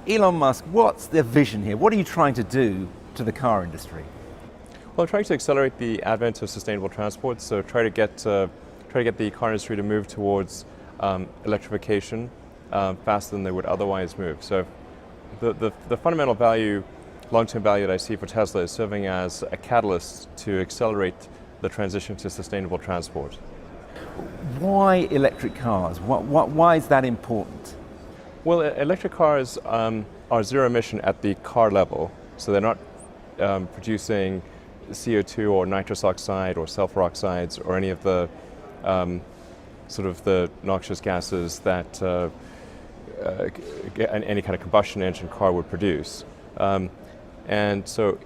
Elon Musk, what's the vision here? What are you trying to do to the car industry? Well, I'm trying to accelerate the advent of sustainable transport, so try to get the car industry to move towards electrification faster than they would otherwise move. So the fundamental value, long-term value that I see for Tesla is serving as a catalyst to accelerate the transition to sustainable transport. Why electric cars? Why is that important? Well, electric cars are zero emission at the car level, so they're not producing CO2 or nitrous oxide or sulfur oxides or any of the sort of the noxious gases that any kind of combustion engine car would produce. And so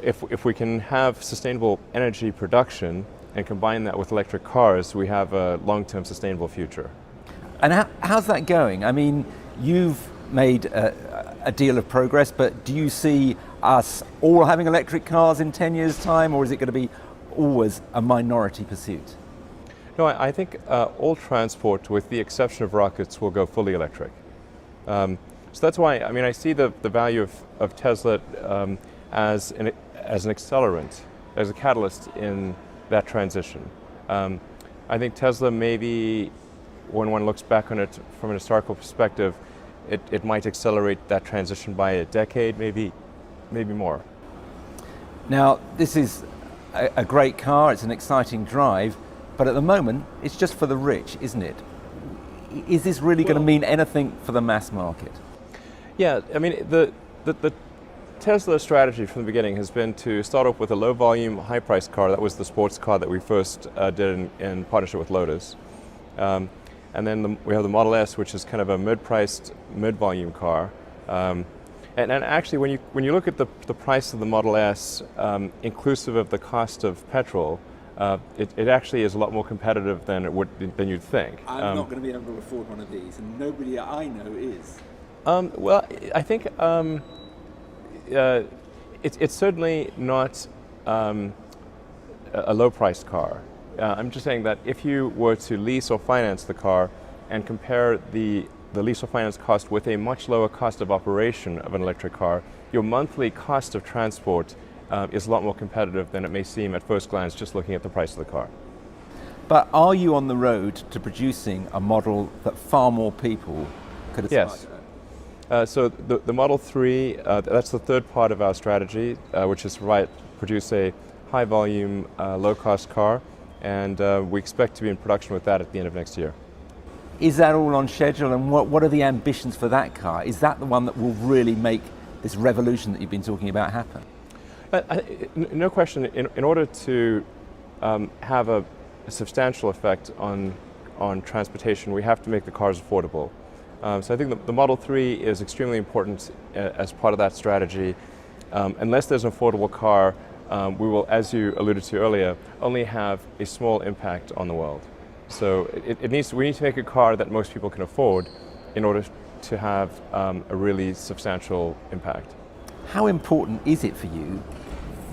if we can have sustainable energy production and combine that with electric cars, we have a long-term sustainable future. And how's that going? I mean, you've made a deal of progress, but do you see us all having electric cars in 10 years' time, or is it going to be always a minority pursuit? No, I think all transport, with the exception of rockets, will go fully electric. So that's why, I mean, I see the value of Tesla as an accelerant, as a catalyst in that transition. I think Tesla, maybe when one looks back on it from an historical perspective, it might accelerate that transition by a decade, maybe more. Now, this is a great car, it's an exciting drive, but at the moment, it's just for the rich, isn't it? Is this really going to mean anything for the mass market? Yeah, I mean, the Tesla strategy from the beginning has been to start off with a low-volume, high-priced car. That was the sports car that we first did in partnership with Lotus. And then we have the Model S, which is kind of a mid-priced, mid-volume car. And actually, when you look at the price of the Model S, inclusive of the cost of petrol, it actually is a lot more competitive than you'd think. I'm not going to be able to afford one of these, and nobody I know is. Well, I think it's certainly not a low-priced car. I'm just saying that if you were to lease or finance the car and compare the lease or finance cost with a much lower cost of operation of an electric car, your monthly cost of transport is a lot more competitive than it may seem at first glance just looking at the price of the car. But are you on the road to producing a model that far more people could aspire Yes. to? So the Model 3, that's the third part of our strategy, which is to produce a high-volume, low-cost car, and we expect to be in production with that at the end of next year. Is that all on schedule, and what are the ambitions for that car? Is that the one that will really make this revolution that you've been talking about happen? No question, in order to have a substantial effect on transportation, we have to make the cars affordable. So I think the Model 3 is extremely important as part of that strategy. Unless there's an affordable car, we will, as you alluded to earlier, only have a small impact on the world. So we need to make a car that most people can afford in order to have a really substantial impact. How important is it for you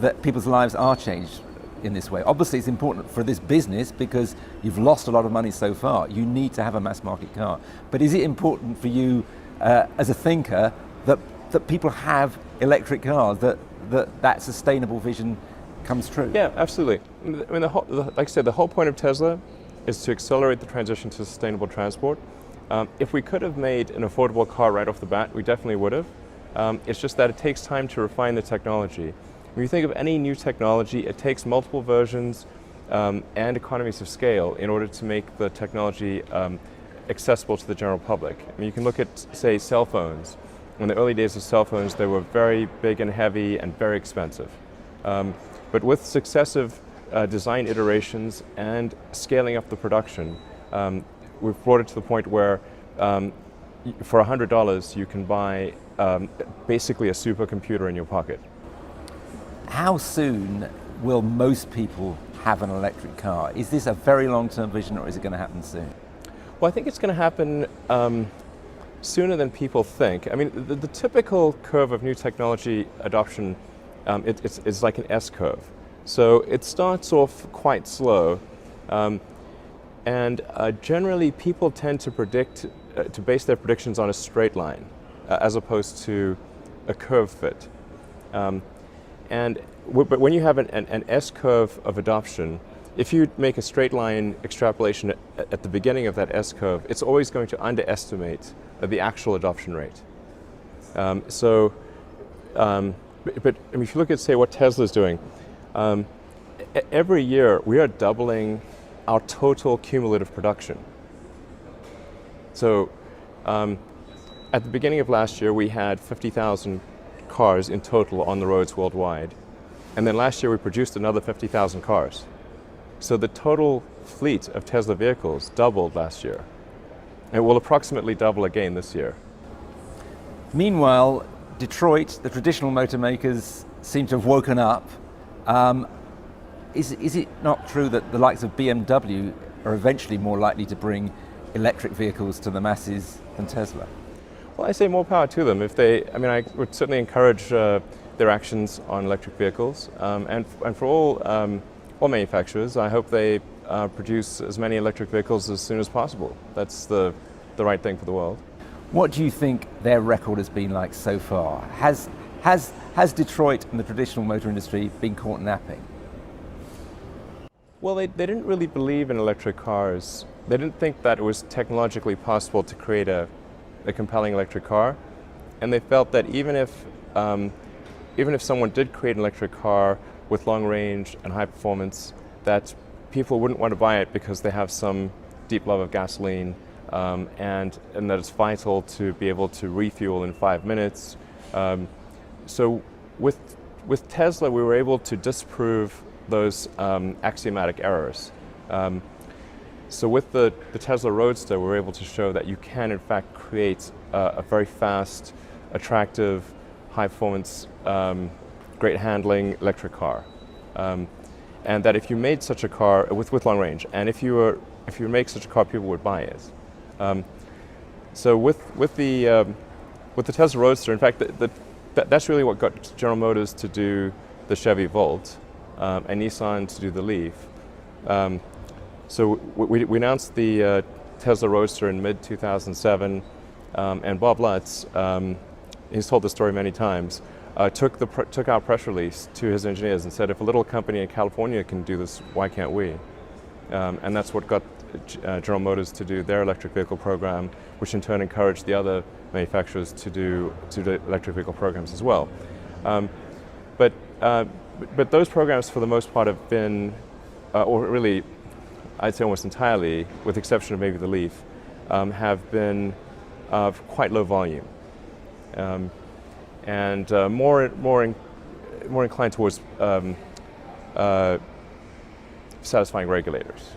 that people's lives are changed in this way? Obviously it's important for this business because you've lost a lot of money so far. You need to have a mass market car. But is it important for you as a thinker that people have electric cars, that sustainable vision comes true? Yeah, absolutely. I mean, like I said, the whole point of Tesla is to accelerate the transition to sustainable transport. If we could have made an affordable car right off the bat, we definitely would have. It's just that it takes time to refine the technology. When you think of any new technology, it takes multiple versions and economies of scale in order to make the technology accessible to the general public. I mean, you can look at, say, cell phones. In the early days of cell phones, they were very big and heavy and very expensive. But with successive design iterations and scaling up the production, we've brought it to the point where for $100 you can buy basically a supercomputer in your pocket. How soon will most people have an electric car? Is this a very long-term vision, or is it going to happen soon? Well, I think it's going to happen sooner than people think. I mean, the typical curve of new technology adoption, it's like an S-curve. So it starts off quite slow, and generally people tend to base their predictions on a straight line. as opposed to a curve fit. But when you have an S-curve of adoption, if you make a straight line extrapolation at the beginning of that S-curve, it's always going to underestimate the actual adoption rate. But if you look at, say, what Tesla's doing, every year we are doubling our total cumulative production. So at the beginning of last year, we had 50,000 cars in total on the roads worldwide. And then last year, we produced another 50,000 cars. So the total fleet of Tesla vehicles doubled last year. It will approximately double again this year. Meanwhile, Detroit, the traditional motor makers, seem to have woken up. Is it not true that the likes of BMW are eventually more likely to bring electric vehicles to the masses than Tesla? Well, I say more power to them. I would certainly encourage their actions on electric vehicles. And for all manufacturers, I hope they produce as many electric vehicles as soon as possible. That's the right thing for the world. What do you think their record has been like so far? Has Detroit and the traditional motor industry been caught napping? Well, they didn't really believe in electric cars. They didn't think that it was technologically possible to create a compelling electric car. And they felt that even if someone did create an electric car with long range and high performance, that people wouldn't want to buy it because they have some deep love of gasoline, and that it's vital to be able to refuel in 5 minutes. So with Tesla, we were able to disprove those axiomatic errors. So with the Tesla Roadster, we were able to show that you can in fact create a very fast, attractive, high performance, great handling electric car. And that if you made such a car with long range, and if you make such a car, people would buy it. So with the Tesla Roadster, in fact, that's really what got General Motors to do the Chevy Volt, and Nissan to do the Leaf. So we announced the Tesla Roadster in mid-2007, and Bob Lutz, he's told the story many times, took our press release to his engineers and said, if a little company in California can do this, why can't we? And that's what got General Motors to do their electric vehicle program, which in turn encouraged the other manufacturers to do electric vehicle programs as well. But those programs, for the most part, have been, or really, I'd say almost entirely, with the exception of maybe the Leaf, have been quite low volume, and more inclined towards satisfying regulators.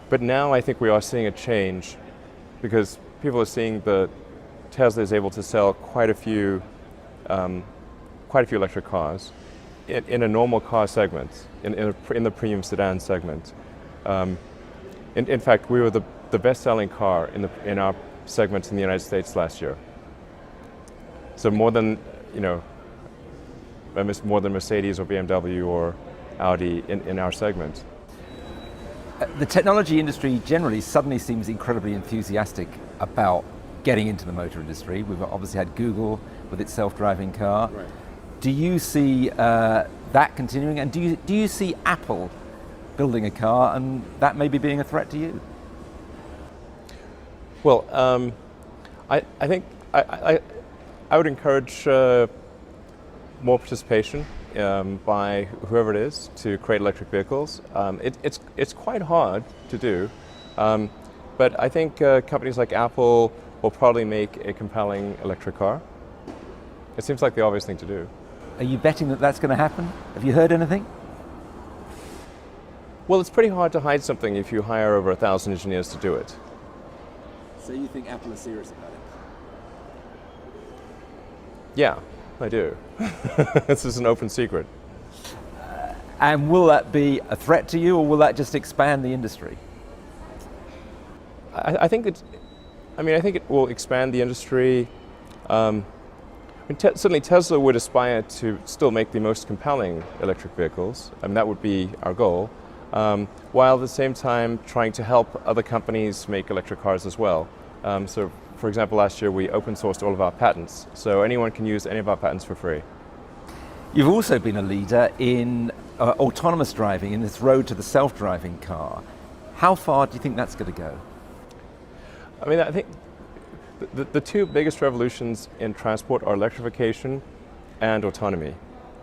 But now I think we are seeing a change, because people are seeing that Tesla is able to sell quite a few electric cars in a normal car segment, in the premium sedan segment. In fact, we were the best-selling car in our segment in the United States last year. So more than Mercedes or BMW or Audi in our segment. The technology industry generally suddenly seems incredibly enthusiastic about getting into the motor industry. We've obviously had Google with its self-driving car. Right. Do you see that continuing, and do you see Apple building a car and that maybe being a threat to you? Well, I think I would encourage more participation by whoever it is to create electric vehicles. It's quite hard to do, but I think companies like Apple will probably make a compelling electric car. It seems like the obvious thing to do. Are you betting that that's going to happen? Have you heard anything? Well, it's pretty hard to hide something if you hire over 1,000 engineers to do it. So you think Apple is serious about it? Yeah, I do. This is an open secret. And will that be a threat to you, or will that just expand the industry? I think it will expand the industry. Certainly Tesla would aspire to still make the most compelling electric vehicles. That would be our goal, while at the same time trying to help other companies make electric cars as well. So, for example, last year we open sourced all of our patents, so anyone can use any of our patents for free. You've also been a leader in autonomous driving, in this road to the self-driving car. How far do you think that's going to go? I mean, I think the two biggest revolutions in transport are electrification and autonomy.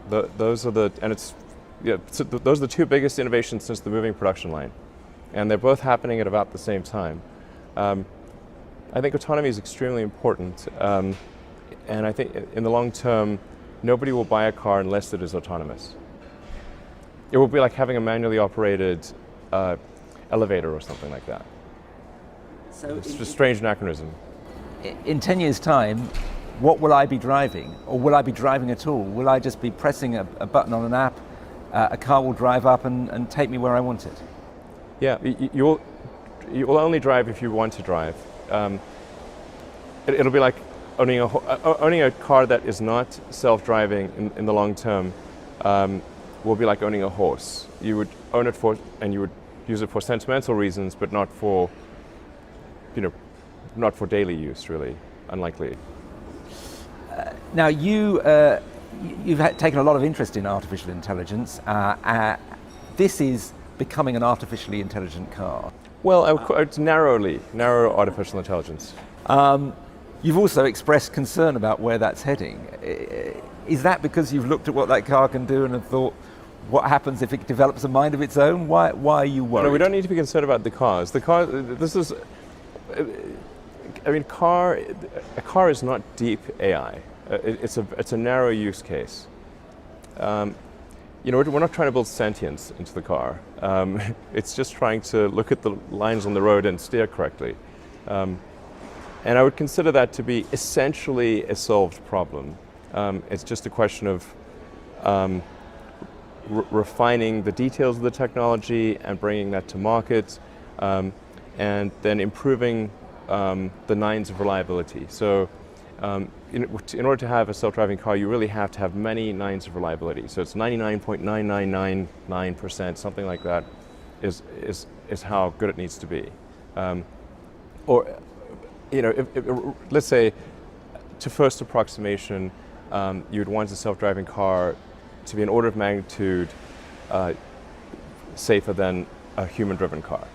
Those are the two biggest innovations since the moving production line, and they're both happening at about the same time. I think autonomy is extremely important, and I think in the long term, nobody will buy a car unless it is autonomous. It will be like having a manually operated elevator or something like that. So it's a strange anachronism. In 10 years' time, what will I be driving? Or will I be driving at all? Will I just be pressing a button on an app, a car will drive up and take me where I want it? Yeah, you will only drive if you want to drive. It'll be like owning a car that is not self-driving in the long term. Will be like owning a horse. You would own it and you would use it for sentimental reasons, but not for, not for daily use, really. Unlikely. Now you've taken a lot of interest in artificial intelligence. This is becoming an artificially intelligent car. Well, it's narrow artificial intelligence. You've also expressed concern about where that's heading. Is that because you've looked at what that car can do and have thought, what happens if it develops a mind of its own? Why are you worried? No, we don't need to be concerned about the cars. A car is not deep AI. It's a narrow use case. We're not trying to build sentience into the car. It's just trying to look at the lines on the road and steer correctly. And I would consider that to be essentially a solved problem. It's just a question of refining the details of the technology and bringing that to market, and then improving the nines of reliability. So in order to have a self-driving car, you really have to have many nines of reliability. So it's 99.9999%, something like that, is how good it needs to be. Let's say, to first approximation, you'd want a self-driving car to be an order of magnitude safer than a human-driven car.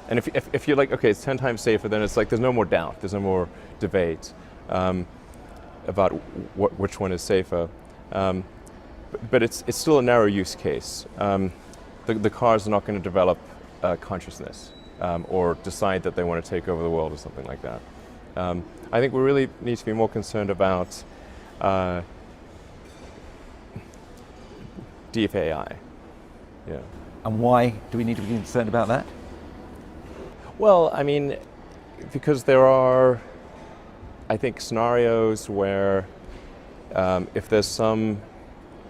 And if you're like, okay, it's 10 times safer, then it's like there's no more doubt, there's no more debate about which one is safer. But it's still a narrow use case. The cars are not going to develop consciousness or decide that they want to take over the world or something like that. I think we really need to be more concerned about deep AI. Yeah. And why do we need to be concerned about that? Well, I mean, because there are, I think, scenarios where if there's some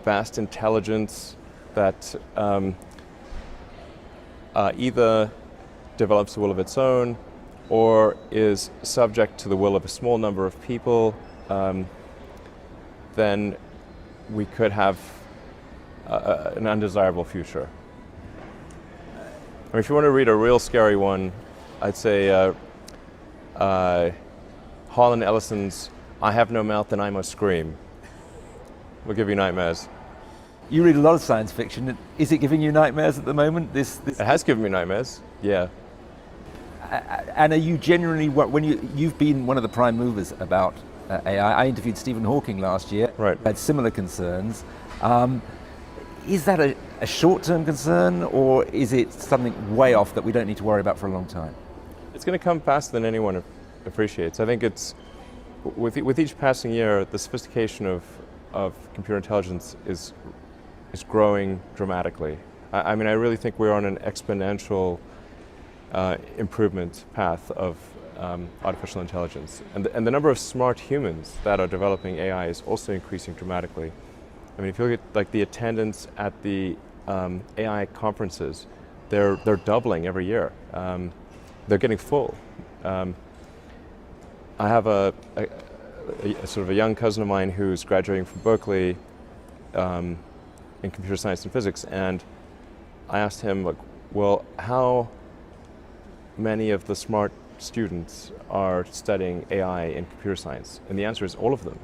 vast intelligence that either develops a will of its own or is subject to the will of a small number of people, then we could have an undesirable future. I mean, if you want to read a real scary one, I'd say Harlan Ellison's "I Have No Mouth and I Must Scream" will give you nightmares. You read a lot of science fiction. Is it giving you nightmares at the moment? This It has given me nightmares, yeah. And are you genuinely, when you've been one of the prime movers about AI? I interviewed Stephen Hawking last year. Right. Had similar concerns. Is that a short-term concern, or is it something way off that we don't need to worry about for a long time? It's going to come faster than anyone appreciates. I think it's with each passing year, the sophistication of computer intelligence is growing dramatically. I mean, I really think we're on an exponential improvement path of artificial intelligence, and the number of smart humans that are developing AI is also increasing dramatically. I mean, if you look at like the attendance at the AI conferences, they're doubling every year. They're getting full. I have a sort of a young cousin of mine who's graduating from Berkeley in computer science and physics, and I asked him, like, well, how many of the smart students are studying AI and computer science? And the answer is all of them.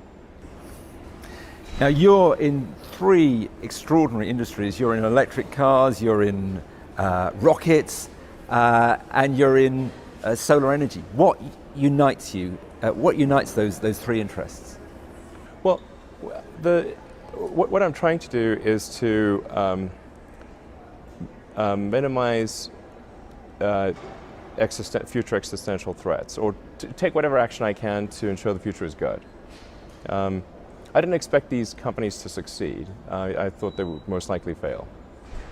Now you're in three extraordinary industries. You're in electric cars, you're in rockets, and you're in solar energy. What unites you? What unites those three interests? Well, what I'm trying to do is to minimize future existential threats, or to take whatever action I can to ensure the future is good. I didn't expect these companies to succeed. I thought they would most likely fail,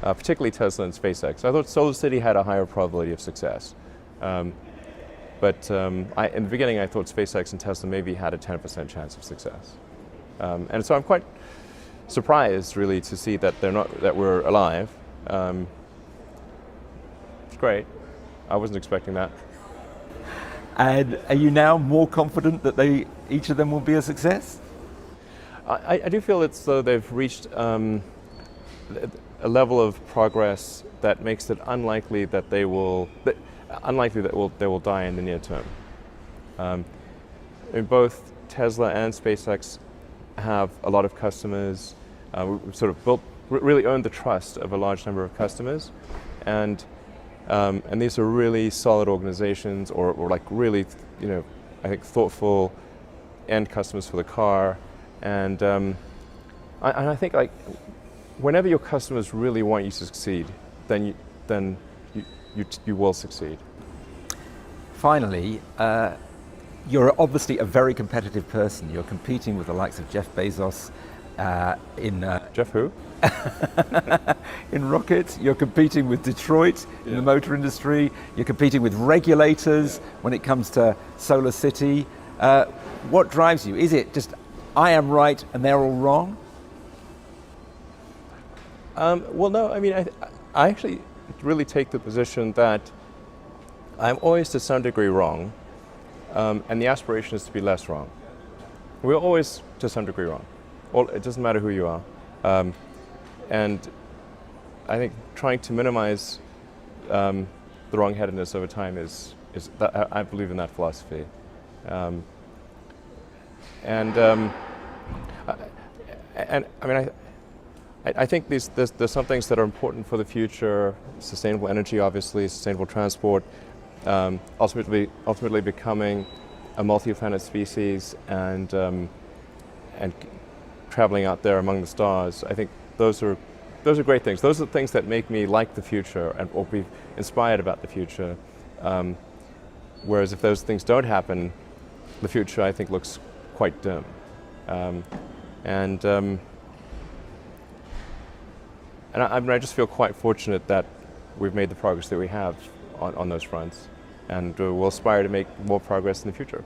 particularly Tesla and SpaceX. I thought SolarCity had a higher probability of success. But in the beginning, I thought SpaceX and Tesla maybe had a 10% chance of success. And so I'm quite surprised, really, to see that we're alive. It's great. I wasn't expecting that. And are you now more confident that each of them will be a success? I do feel as though they've reached a level of progress that makes it unlikely that they will die in the near term. Both Tesla and SpaceX have a lot of customers. We've sort of really earned the trust of a large number of customers, and these are really solid organizations, or like really, I think thoughtful end customers for the car. And I think, like, whenever your customers really want you to succeed, then you will succeed. Finally, you're obviously a very competitive person. You're competing with the likes of Jeff Bezos in Jeff who? in rockets. You're competing with Detroit in the motor industry. You're competing with regulators when it comes to SolarCity. What drives you? Is it just I am right and they're all wrong? Well, no. I mean, I actually really take the position that I'm always to some degree wrong, and the aspiration is to be less wrong. We're always to some degree wrong. It doesn't matter who you are. And I think trying to minimize the wrong-headedness over time is that I believe in that philosophy. I mean, I think there's some things that are important for the future: sustainable energy, obviously, sustainable transport, ultimately becoming a multi-planet species, and traveling out there among the stars. I think those are great things. Those are the things that make me like the future or be inspired about the future. Whereas if those things don't happen, the future, I think, looks quite dim. I just feel quite fortunate that we've made the progress that we have on those fronts, and we'll aspire to make more progress in the future.